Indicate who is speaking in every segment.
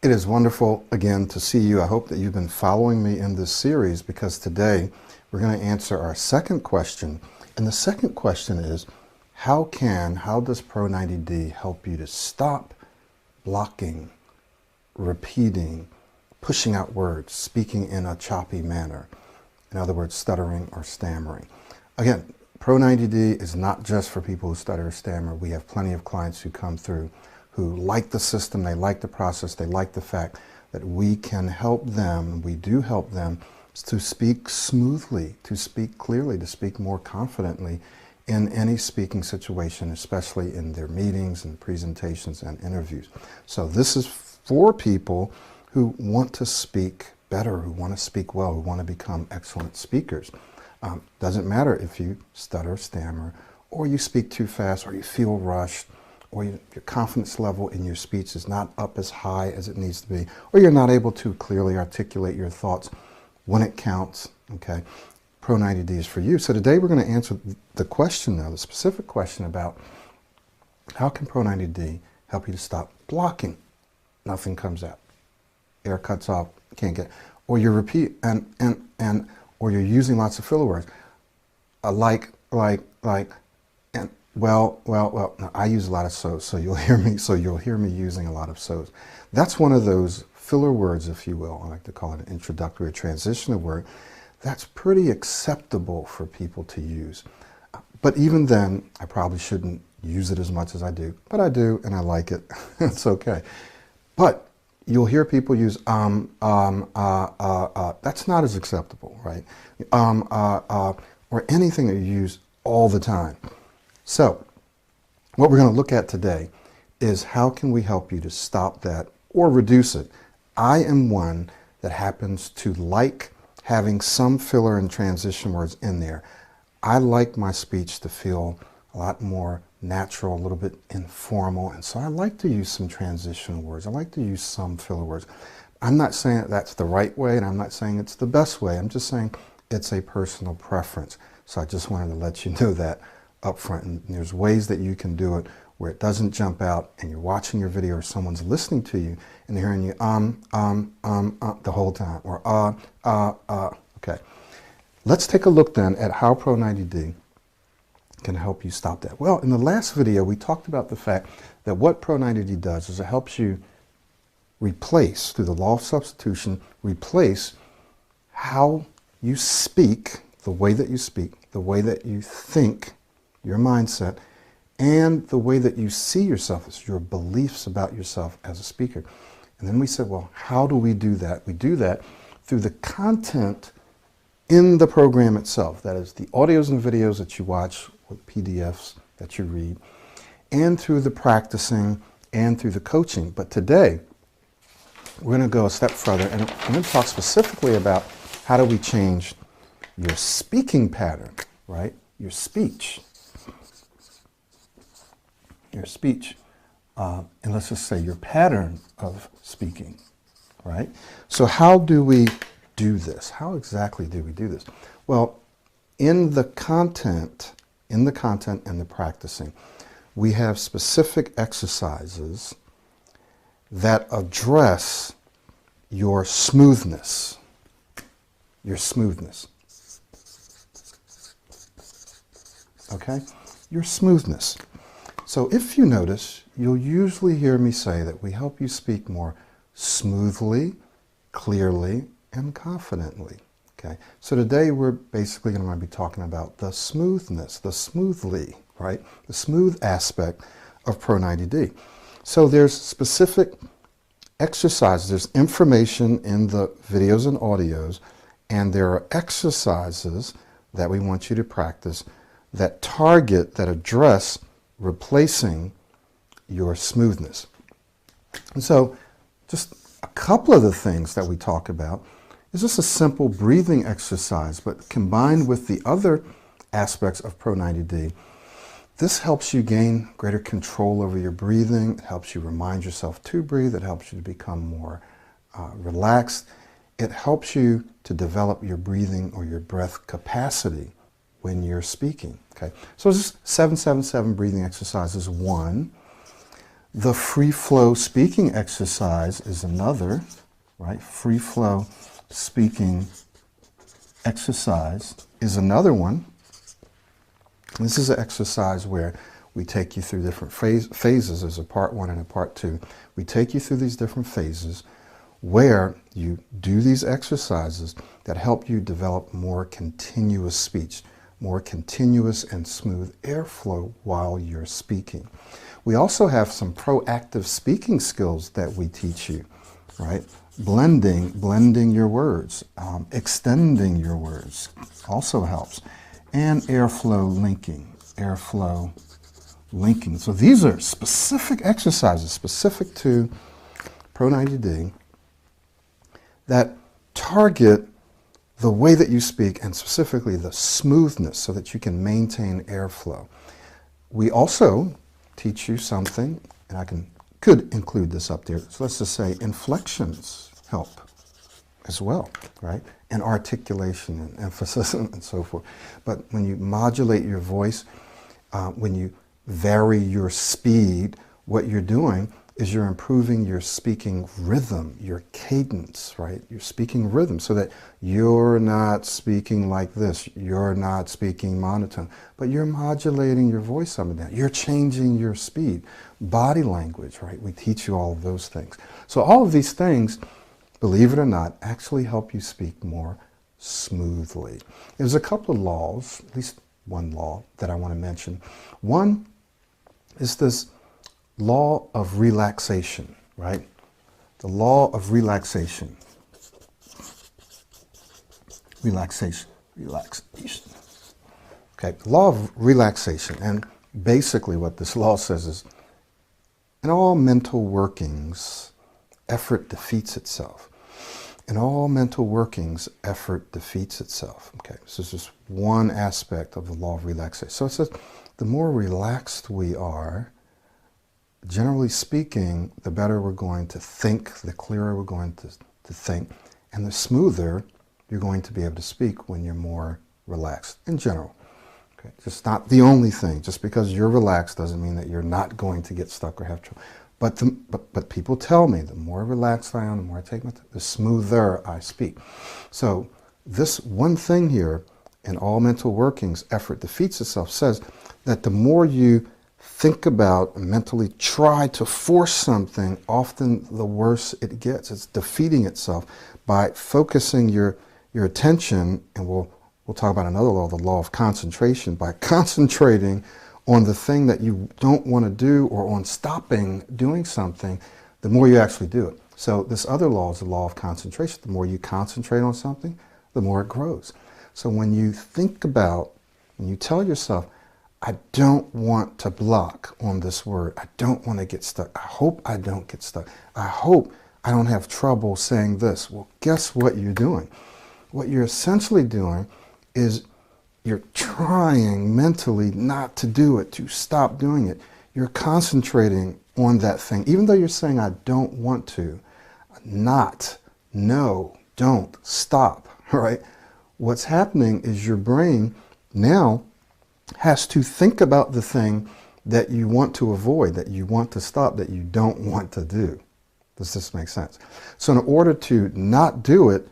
Speaker 1: It is wonderful again to see you. I hope that you've been following me in this series, because today we're going to answer our second question. And the second question is, how does Pro90d help you to stop blocking, repeating, pushing out words, speaking in a choppy manner? In other words, stuttering or stammering. Again, Pro90d is not just for people who stutter or stammer. We have plenty of clients who come through who like the system, they like the process, they like the fact that we can help them, we do help them to speak smoothly, to speak clearly, to speak more confidently in any speaking situation, especially in their meetings and presentations and interviews. So this is for people who want to speak better, who want to speak well, who want to become excellent speakers. Doesn't matter if you stutter, stammer, or you speak too fast, or you feel rushed, or your confidence level in your speech is not up as high as it needs to be, or you're not able to clearly articulate your thoughts when it counts, okay? Pro90d is for you. So today we're going to answer the question now, the specific question about how can Pro90d help you to stop blocking? Nothing comes out. Air cuts off, can't get, or you repeat, or you're using lots of filler words, like, and well, no, I use a lot of so's, so you'll hear me using a lot of so's. That's one of those filler words, if you will. I like to call it an introductory or transitional word. That's pretty acceptable for people to use. But even then, I probably shouldn't use it as much as I do. But I do, and I like it. It's okay. But you'll hear people use that's not as acceptable, right? Or anything that you use all the time. So, what we're going to look at today is how can we help you to stop that or reduce it. I am one that happens to like having some filler and transition words in there. I like my speech to feel a lot more natural, a little bit informal, and so I like to use some transitional words. I like to use some filler words. I'm not saying that that's the right way, and I'm not saying it's the best way. I'm just saying it's a personal preference. So I just wanted to let you know that up front. And there's ways that you can do it where it doesn't jump out and you're watching your video or someone's listening to you and they're hearing you the whole time, or okay. Let's take a look then at how Pro90d can help you stop that. Well, in the last video we talked about the fact that what Pro90d does is it helps you replace, through the law of substitution, replace how you speak, the way that you speak, the way that you think, your mindset, and the way that you see yourself, as your beliefs about yourself as a speaker. And then we said, well, how do we do that? We do that through the content in the program itself. That is the audios and videos that you watch, or PDFs that you read, and through the practicing and through the coaching. But today, we're going to go a step further, and I'm going to talk specifically about how do we change your speaking pattern, right? Your speech. And let's just say your pattern of speaking, right? So how do we do this? How exactly do we do this? Well, in the content and the practicing, we have specific exercises that address your smoothness. Okay? Your smoothness. So if you notice, you'll usually hear me say that we help you speak more smoothly, clearly, and confidently. Okay? So today we're basically going to be talking about the smoothness, the smoothly, right? The smooth aspect of Pro90d. So there's specific exercises, there's information in the videos and audios, and there are exercises that we want you to practice that target, that address replacing your smoothness. And so just a couple of the things that we talk about is just a simple breathing exercise, but combined with the other aspects of Pro90d, this helps you gain greater control over your breathing. It helps you remind yourself to breathe. It helps you to become more relaxed. It helps you to develop your breathing or your breath capacity when you're speaking. Okay, so this 777 breathing exercise is one. The free flow speaking exercise is another, right? Free flow speaking exercise is another one. This is an exercise where we take you through different phases. There's a part 1 and a part 2. We take you through these different phases where you do these exercises that help you develop more continuous speech, more continuous and smooth airflow while you're speaking. We also have some proactive speaking skills that we teach you, right? Blending your words, extending your words also helps. And airflow linking. So these are specific exercises, specific to Pro90d, that target the way that you speak and specifically the smoothness so that you can maintain airflow. We also teach you something, and I could include this up there. So let's just say inflections help as well, right? And articulation and emphasis and so forth. But when you modulate your voice, when you vary your speed, what you're doing is you're improving your speaking rhythm, your cadence, right? Your speaking rhythm so that you're not speaking like this, you're not speaking monotone, but you're modulating your voice up and down. You're changing your speed. Body language, right? We teach you all of those things. So all of these things, believe it or not, actually help you speak more smoothly. There's a couple of laws, at least one law that I want to mention. One is this law of relaxation, right? The law of relaxation. Relaxation. Okay, the law of relaxation. And basically what this law says is, in all mental workings, effort defeats itself. In all mental workings, effort defeats itself. Okay, so this is just one aspect of the law of relaxation. So it says the more relaxed we are, generally speaking, the better we're going to think, the clearer we're going to think, and the smoother you're going to be able to speak when you're more relaxed in general. Okay, it's not the only thing. Just because you're relaxed doesn't mean that you're not going to get stuck or have trouble. But people tell me the more relaxed I am, the more I take my time, the smoother I speak. So this one thing here, in all mental workings, effort defeats itself, says that the more you think about and mentally try to force something, often the worse it gets. It's defeating itself by focusing your attention, and we'll talk about another law, the law of concentration, by concentrating on the thing that you don't want to do or on stopping doing something, the more you actually do it. So this other law is the law of concentration. The more you concentrate on something, the more it grows. So when you think about, when you tell yourself, I don't want to block on this word, I don't want to get stuck, I hope I don't get stuck, I hope I don't have trouble saying this. Well, guess what you're doing? What you're essentially doing is you're trying mentally not to do it, to stop doing it. You're concentrating on that thing. Even though you're saying, I don't want to, not, no, don't, stop, right? What's happening is your brain now has to think about the thing that you want to avoid, that you want to stop, that you don't want to do. Does this make sense? So in order to not do it,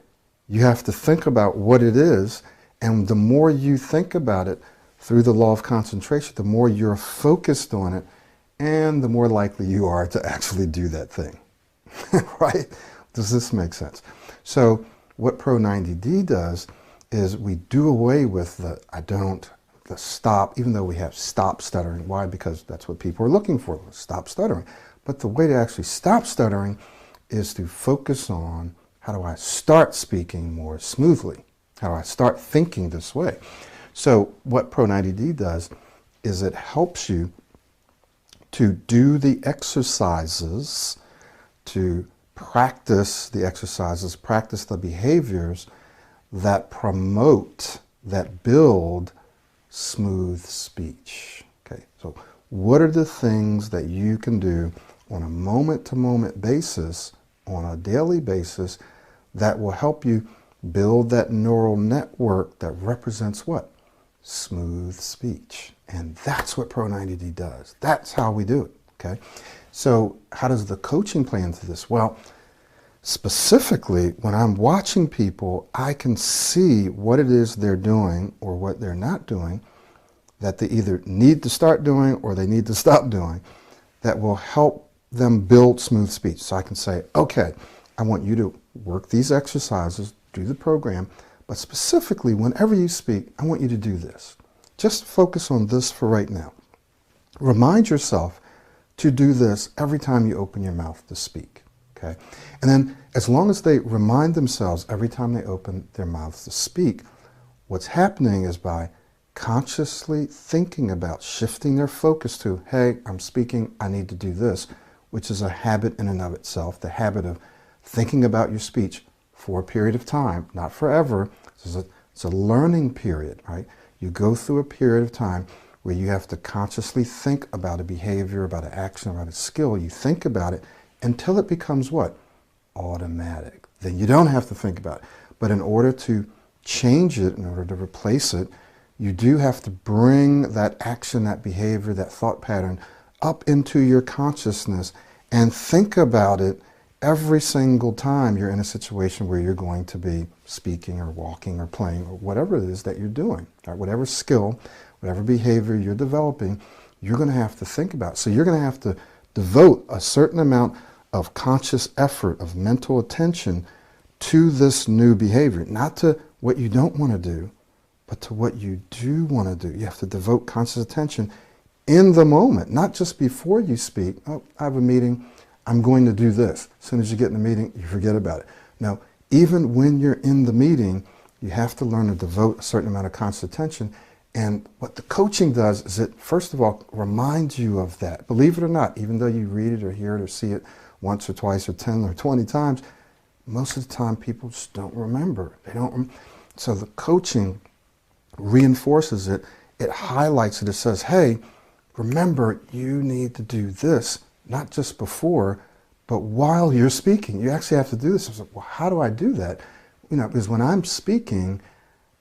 Speaker 1: you have to think about what it is. And the more you think about it through the law of concentration, the more you're focused on it, and the more likely you are to actually do that thing, right? Does this make sense? So what Pro90d does is we do away with the I don't, the stop, even though we have stop stuttering. Why? Because that's what people are looking for, stop stuttering. But the way to actually stop stuttering is to focus on how do I start speaking more smoothly? How do I start thinking this way? So what Pro90d does is it helps you to do the exercises, to practice the exercises, practice the behaviors that promote, that build smooth speech. Okay, so what are the things that you can do on a moment-to-moment basis, on a daily basis, that will help you build that neural network that represents what? Smooth speech. And that's what Pro90d does. That's how we do it, okay? So how does the coaching play into this? Well, specifically, when I'm watching people, I can see what it is they're doing or what they're not doing that they either need to start doing or they need to stop doing that will help them build smooth speech. So I can say, okay, I want you to work these exercises, do the program, but specifically, whenever you speak, I want you to do this. Just focus on this for right now. Remind yourself to do this every time you open your mouth to speak, okay? And then as long as they remind themselves every time they open their mouths to speak, what's happening is by consciously thinking about shifting their focus to, hey, I'm speaking, I need to do this, which is a habit in and of itself, the habit of thinking about your speech for a period of time, not forever. It's a learning period, right? You go through a period of time where you have to consciously think about a behavior, about an action, about a skill. You think about it until it becomes what? Automatic. Then you don't have to think about it. But in order to change it, in order to replace it, you do have to bring that action, that behavior, that thought pattern up into your consciousness and think about it every single time you're in a situation where you're going to be speaking or walking or playing or whatever it is that you're doing. Right? Whatever skill, whatever behavior you're developing, you're going to have to think about. So you're going to have to devote a certain amount of conscious effort, of mental attention to this new behavior. Not to what you don't want to do, but to what you do want to do. You have to devote conscious attention in the moment, not just before you speak. Oh, I have a meeting, I'm going to do this. As soon as you get in the meeting, you forget about it. No, even when you're in the meeting, you have to learn to devote a certain amount of conscious attention. And what the coaching does is it, first of all, reminds you of that. Believe it or not, even though you read it or hear it or see it once or twice or 10 or 20 times, most of the time people just don't remember. They don't. So the coaching reinforces it. It highlights it. It says, hey, remember, you need to do this, not just before, but while you're speaking. You actually have to do this. I was like, well, how do I do that? You know, because when I'm speaking,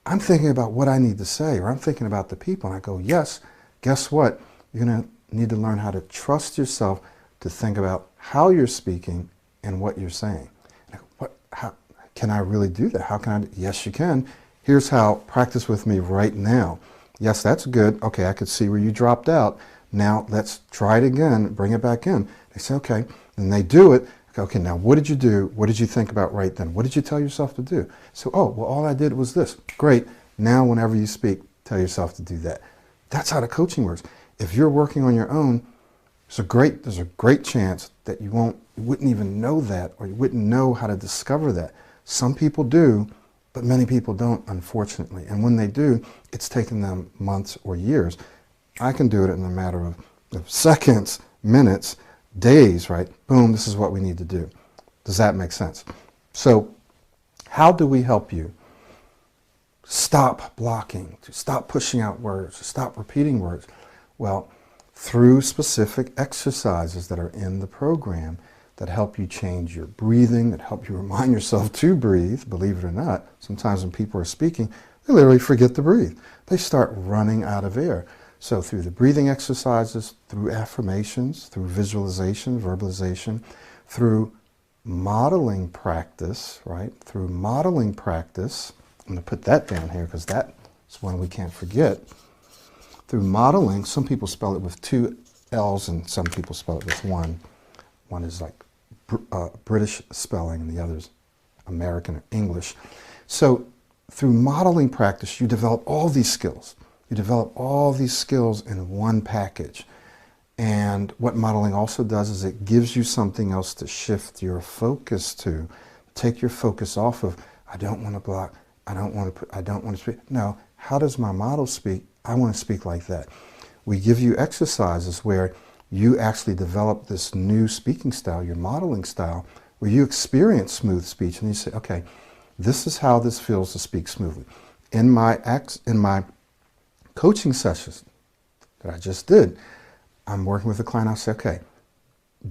Speaker 1: I'm thinking about what I need to say, or I'm thinking about the people, and I go, yes, guess what? You're going to need to learn how to trust yourself to think about how you're speaking and what you're saying. And I go, how can I really do that? How can I? Yes, you can. Here's how. Practice with me right now. Yes, that's good. Okay, I could see where you dropped out. Now let's try it again. Bring it back in. They say, okay. And they do it. Okay, now what did you do? What did you think about right then? What did you tell yourself to do? So, oh, well, all I did was this. Great. Now whenever you speak, tell yourself to do that. That's how the coaching works. If you're working on your own, there's a great chance that you wouldn't even know that, or you wouldn't know how to discover that. Some people do, but many people don't, unfortunately. And when they do, it's taken them months or years. I can do it in a matter of seconds, minutes, days, right? Boom, this is what we need to do. Does that make sense? So how do we help you stop blocking, to stop pushing out words, to stop repeating words? Well, through specific exercises that are in the program that help you change your breathing, that help you remind yourself to breathe. Believe it or not, sometimes when people are speaking, they literally forget to breathe. They start running out of air. So through the breathing exercises, through affirmations, through visualization, verbalization, through modeling practice, right? Through modeling practice, I'm going to put that down here because that's one we can't forget. Through modeling, some people spell it with 2 L's and some people spell it with 1. One is like British spelling and the other's American or English. So through modeling practice, you develop all these skills. You develop all these skills in one package. And what modeling also does is it gives you something else to shift your focus to. Take your focus off of, I don't want to block, I don't want to speak. No, how does my model speak? I want to speak like that. We give you exercises where you actually develop this new speaking style, your modeling style, where you experience smooth speech and you say, okay, this is how this feels to speak smoothly. In my coaching sessions that I just did, I'm working with a client, I'll say, okay,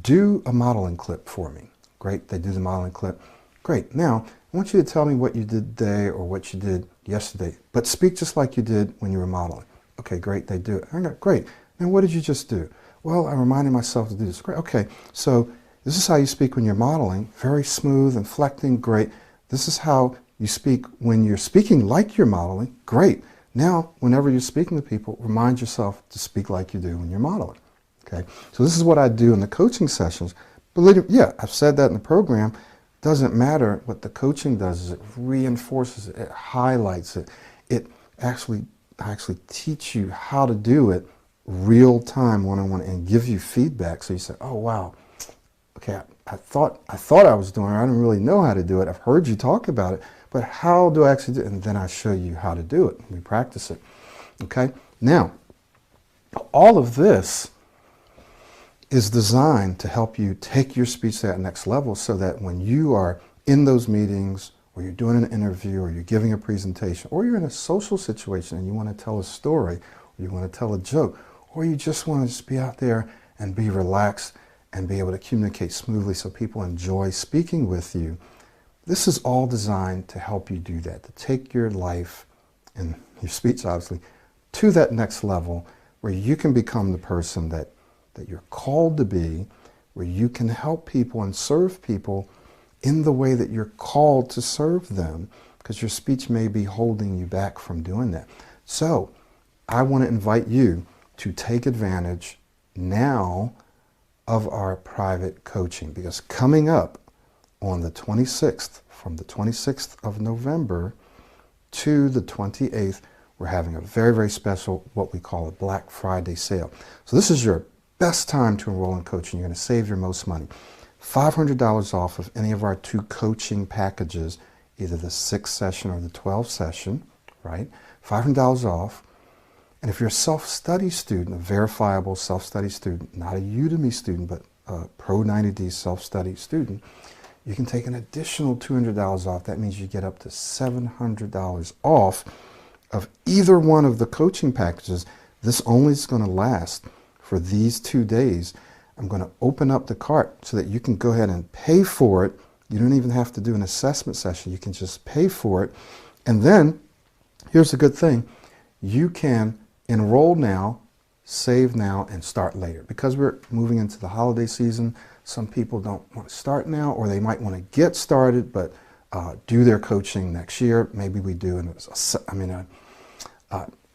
Speaker 1: do a modeling clip for me. Great, they do the modeling clip. Great, now I want you to tell me what you did today or what you did yesterday, but speak just like you did when you were modeling. Okay, great, they do it. I go, great, now what did you just do? Well, I reminded myself to do this. Great. Okay, so this is how you speak when you're modeling. Very smooth, inflecting, great. This is how you speak when you're speaking like you're modeling. Great. Now, whenever you're speaking to people, remind yourself to speak like you do when you're modeling. Okay, so this is what I do in the coaching sessions. Believe me, yeah, I've said that in the program. Doesn't matter. What the coaching does is it reinforces it, it highlights it. It actually teach you how to do it real time, one-on-one, and give you feedback. So you say, oh wow, okay, I thought I was doing it. I didn't really know how to do it. I've heard you talk about it, but how do I actually do it? And then I show you how to do it. We practice it. Okay, now all of this is designed to help you take your speech to that next level, so that when you are in those meetings, or you're doing an interview, or you're giving a presentation, or you're in a social situation and you want to tell a story, or you want to tell a joke, or you just want to just be out there and be relaxed and be able to communicate smoothly so people enjoy speaking with you. This is all designed to help you do that, to take your life and your speech, obviously, to that next level where you can become the person that you're called to be, where you can help people and serve people in the way that you're called to serve them, because your speech may be holding you back from doing that. So I want to invite you to take advantage now of our private coaching, because coming up on the 26th, from the 26th of November to the 28th, we're having a very, very special, what we call a Black Friday sale. So this is your best time to enroll in coaching. You're going to save your most money. $500 off of any of our 2 coaching packages, either the 6 session or the 12 session, right? $500 off. And if you're a self-study student, a verifiable self-study student, not a Udemy student, but a Pro90d self-study student, you can take an additional $200 off. That means you get up to $700 off of either one of the coaching packages. This only is going to last for these 2 days. I'm going to open up the cart so that you can go ahead and pay for it. You don't even have to do an assessment session. You can just pay for it. And then, here's the good thing. You can enroll now, save now, and start later. Because we're moving into the holiday season, some people don't want to start now, or they might want to get started, but do their coaching next year. Maybe we do an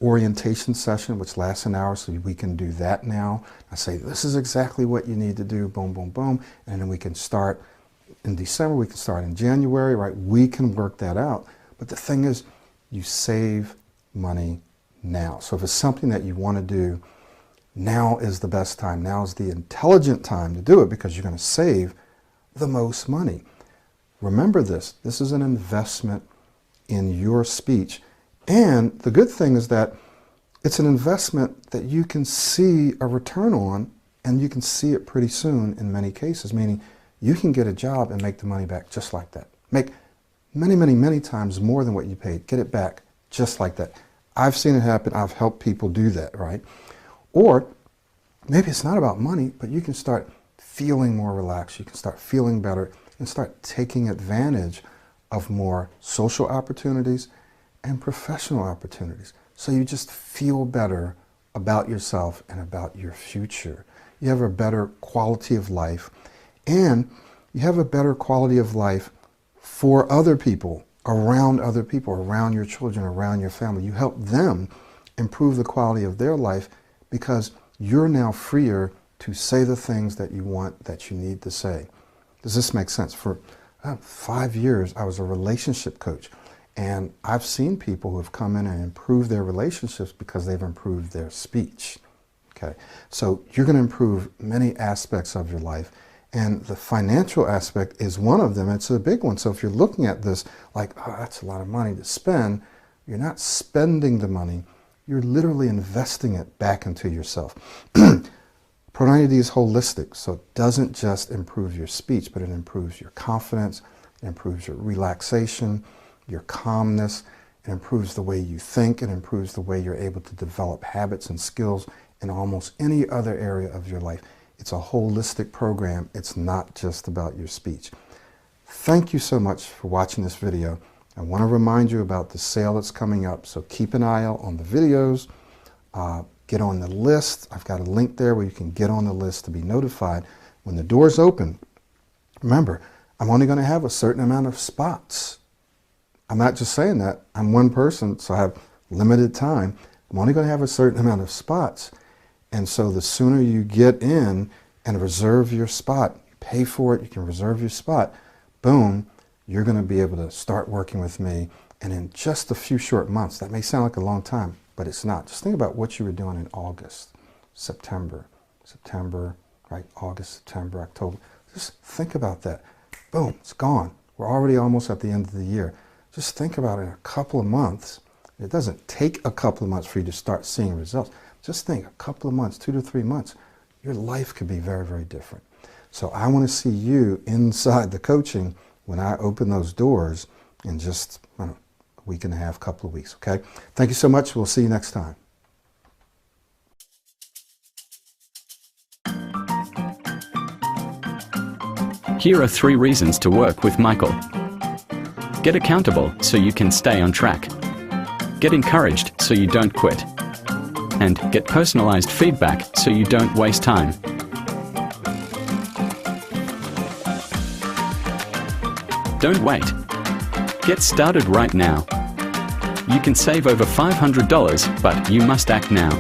Speaker 1: orientation session, which lasts an hour, so we can do that now. I say, this is exactly what you need to do, boom, boom, boom, and then we can start in December, we can start in January, right? We can work that out. But the thing is, you save money now. So if it's something that you want to do, now is the best time. Now is the intelligent time to do it, because you're going to save the most money. Remember this. This is an investment in your speech. And the good thing is that it's an investment that you can see a return on, and you can see it pretty soon in many cases, meaning you can get a job and make the money back just like that. Make many, many, many times more than what you paid. Get it back just like that. I've seen it happen. I've helped people do that, right? Or maybe it's not about money, but you can start feeling more relaxed. You can start feeling better and start taking advantage of more social opportunities and professional opportunities. So you just feel better about yourself and about your future. You have a better quality of life, and you have a better quality of life for other people, around your children, around your family. You help them improve the quality of their life, because you're now freer to say the things that you want, that you need to say. Does this make sense? For 5 years, I was a relationship coach. And I've seen people who have come in and improved their relationships because they've improved their speech. Okay, so you're going to improve many aspects of your life, and the financial aspect is one of them. It's a big one. So if you're looking at this like, oh, that's a lot of money to spend, you're not spending the money. You're literally investing it back into yourself. Pro90d is holistic, so it doesn't just improve your speech, but it improves your confidence, it improves your relaxation, your calmness, it improves the way you think, it improves the way you're able to develop habits and skills in almost any other area of your life. It's a holistic program. It's not just about your speech. Thank you so much for watching this video. I want to remind you about the sale that's coming up, so keep an eye out on the videos. get on the list. I've got a link there where you can get on the list to be notified when the doors open. Remember, I'm only going to have a certain amount of spots. I'm not just saying that. I'm one person, so I have limited time. I'm only going to have a certain amount of spots. And so the sooner you get in and reserve your spot, you pay for it, you can reserve your spot, boom, you're going to be able to start working with me. And in just a few short months, that may sound like a long time, but it's not. Just think about what you were doing in August, September, right? August, September, October. Just think about that. Boom, it's gone. We're already almost at the end of the year. Just think about it in a couple of months. It doesn't take a couple of months for you to start seeing results. Just think, a couple of months, 2 to 3 months, your life could be very, very different. So I want to see you inside the coaching when I open those doors in just, I don't know, a week and a half, couple of weeks, okay? Thank you so much. We'll see you next time.
Speaker 2: Here are 3 reasons to work with Michael. Get accountable so you can stay on track. Get encouraged so you don't quit. And get personalized feedback so you don't waste time. Don't wait. Get started right now. You can save over $500, but you must act now.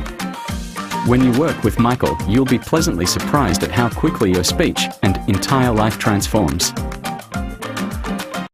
Speaker 2: When you work with Michael, you'll be pleasantly surprised at how quickly your speech and entire life transforms.